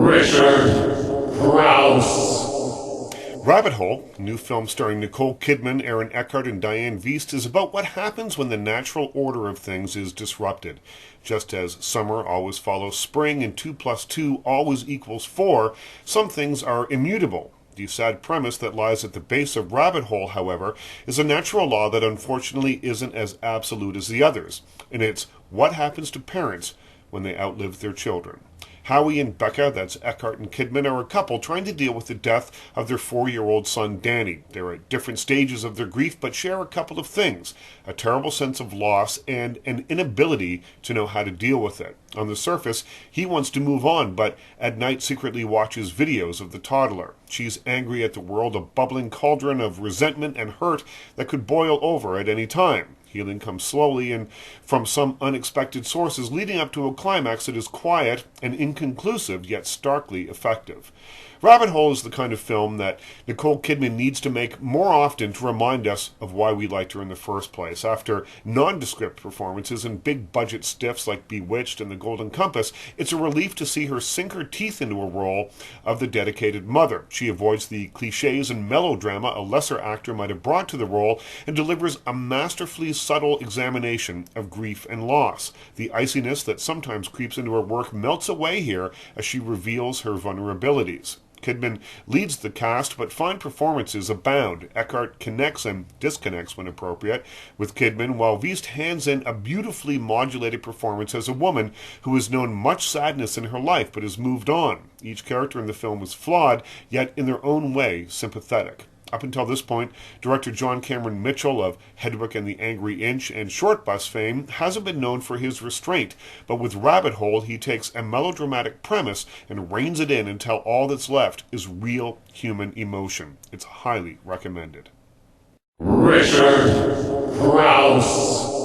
Richard Rouse. Rabbit Hole, a new film starring Nicole Kidman, Aaron Eckhart, and Diane Wiest, is about what happens when the natural order of things is disrupted. Just as summer always follows spring and 2 plus 2 always equals 4, some things are immutable. The sad premise that lies at the base of Rabbit Hole, however, is a natural law that unfortunately isn't as absolute as the others, and it's what happens to parents when they outlive their children. Howie and Becca, that's Eckhart and Kidman, are a couple trying to deal with the death of their 4-year-old son, Danny. They're at different stages of their grief, but share a couple of things: a terrible sense of loss and an inability to know how to deal with it. On the surface, he wants to move on, but at night secretly watches videos of the toddler. She's angry at the world, a bubbling cauldron of resentment and hurt that could boil over at any time. Healing comes slowly and from some unexpected sources, leading up to a climax that is quiet and inconclusive, yet starkly effective. Rabbit Hole is the kind of film that Nicole Kidman needs to make more often to remind us of why we liked her in the first place. After nondescript performances and big-budget stiffs like Bewitched and The Golden Compass, it's a relief to see her sink her teeth into a role of the dedicated mother. She avoids the cliches and melodrama a lesser actor might have brought to the role and delivers a masterfully subtle examination of grief and loss. The iciness that sometimes creeps into her work melts away here as she reveals her vulnerabilities. Kidman leads the cast, but fine performances abound. Eckhart connects and disconnects when appropriate with Kidman, while Wiest hands in a beautifully modulated performance as a woman who has known much sadness in her life but has moved on. Each character in the film is flawed, yet in their own way sympathetic. Up until this point, director John Cameron Mitchell of Hedwig and the Angry Inch and Short Bus fame hasn't been known for his restraint, but with Rabbit Hole he takes a melodramatic premise and reins it in until all that's left is real human emotion. It's highly recommended. Richard Rouse.